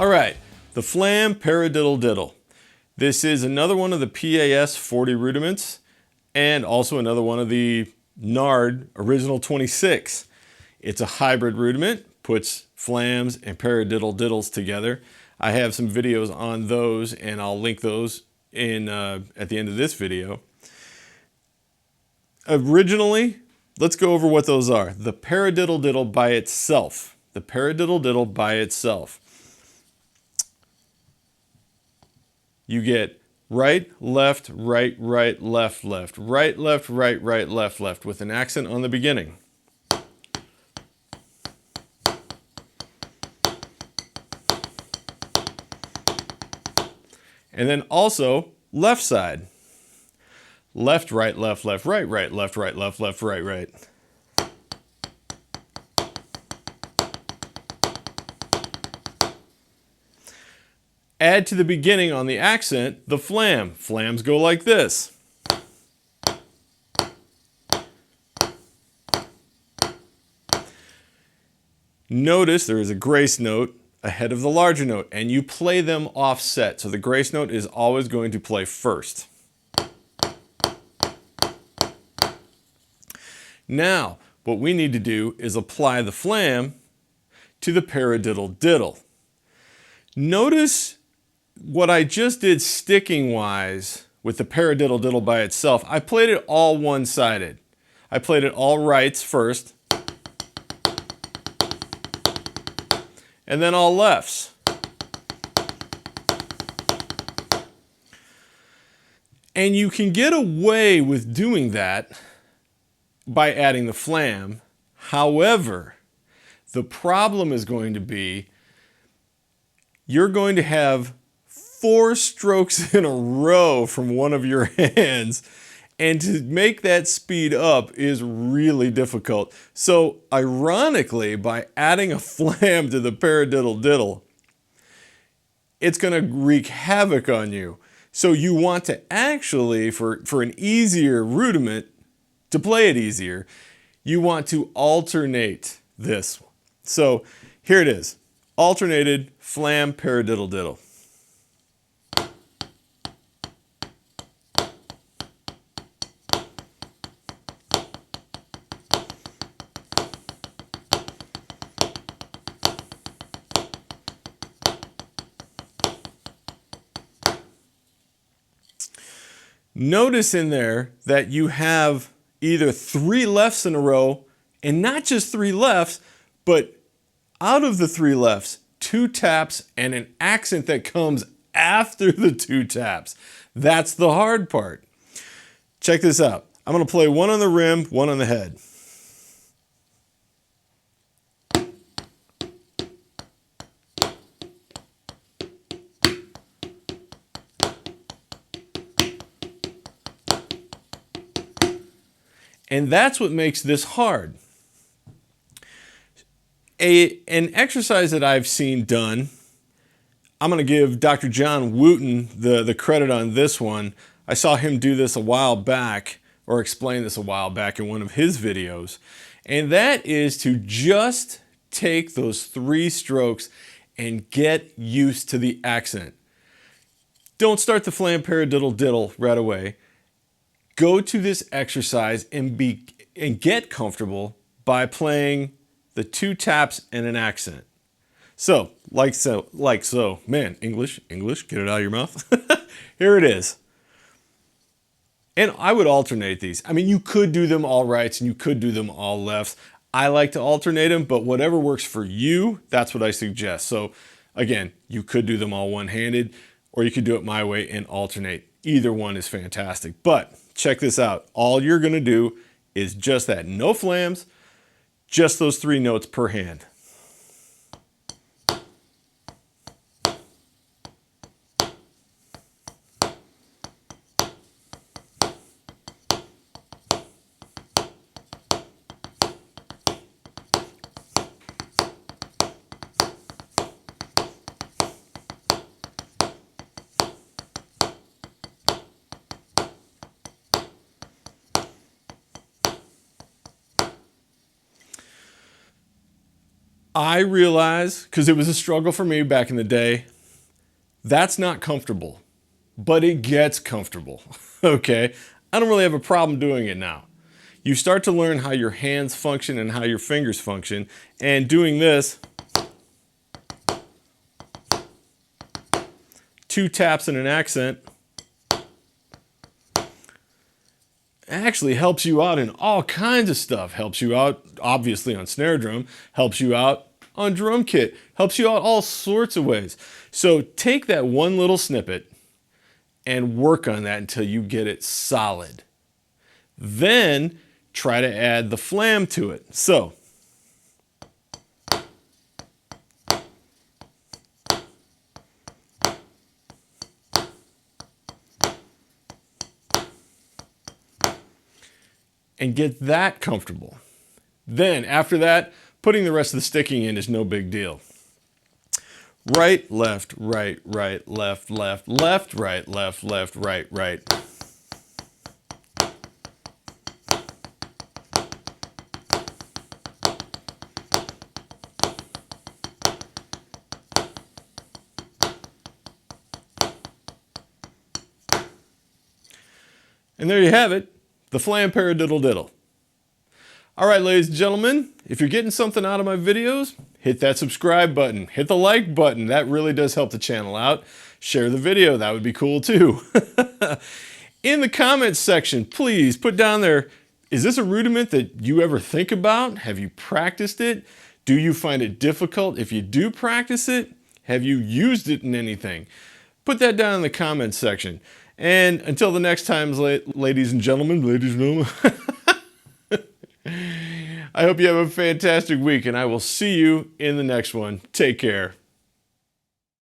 All right, the Flam Paradiddle-Diddle. This is another one of the PAS 40 rudiments and also another one of the Nard Original 26. It's a hybrid rudiment, puts flams and paradiddle-diddles together. I have some videos on those and I'll link those in at the end of this video. Originally, let's go over what those are. The paradiddle-diddle by itself. The paradiddle-diddle by itself. You get right, left, right, right, left, left, right, left, right, right, left, left, with an accent on the beginning. And then also left side. Left, right, left, left, right, right, left, right, left, left, right, right. Add to the beginning on the accent the flam. Flams go like this. Notice there is a grace note ahead of the larger note, and you play them offset. So the grace note is always going to play first. Now, what we need to do is apply the flam to the paradiddle-diddle. Notice what I just did sticking-wise with the paradiddle-diddle by itself. I played it all one-sided. I played it all rights first, and then all lefts. And you can get away with doing that by adding the flam. However, the problem is going to be you're going to have 4 strokes in a row from one of your hands, and to make that speed up is really difficult. So ironically, by adding a flam to the paradiddle-diddle, it's going to wreak havoc on you. So you want to actually, for an easier rudiment, to play it easier, you want to alternate this. So here it is, alternated flam paradiddle-diddle. Notice in there that you have either 3 lefts in a row, and not just 3 lefts, but out of the 3 lefts, 2 taps and an accent that comes after the 2 taps. That's the hard part. Check this out. I'm going to play one on the rim, one on the head. And that's what makes this hard. An exercise that I've seen done, I'm going to give Dr. John Wooten the credit on this one. I saw him do this a while back, or explain this a while back in one of his videos. And that is to just take those 3 strokes and get used to the accent. Don't start the flam paradiddle-diddle right away. Go to this exercise and get comfortable by playing the 2 taps and an accent. So, like so. Man, English, get it out of your mouth. Here it is. And I would alternate these. I mean, you could do them all rights and you could do them all lefts. I like to alternate them, but whatever works for you, that's what I suggest. So, again, you could do them all one-handed, or you could do it my way and alternate. Either one is fantastic. But check this out. All you're going to do is just that. No flams, just those 3 notes per hand. I realize, because it was a struggle for me back in the day, that's not comfortable, but it gets comfortable, okay? I don't really have a problem doing it now. You start to learn how your hands function and how your fingers function, and doing this, 2 taps and an accent, actually helps you out in all kinds of stuff. Helps you out, obviously, on snare drum, helps you out on drum kit, helps you out all sorts of ways. So take that one little snippet and work on that until you get it solid. Then try to add the flam to it. So and get that comfortable. Then after that, putting the rest of the sticking in is no big deal. Right, left, right, right, left, left, left, right, left, left, right, right. And there you have it, the Flam Paradiddle-Diddle. All right, ladies and gentlemen, if you're getting something out of my videos, hit that subscribe button, hit the like button. That really does help the channel out. Share the video, that would be cool too. In the comments section, please put down there, is this a rudiment that you ever think about? Have you practiced it? Do you find it difficult? If you do practice it, have you used it in anything? Put that down in the comments section. And until the next time, ladies and gentlemen, I hope you have a fantastic week, and I will see you in the next one. Take care.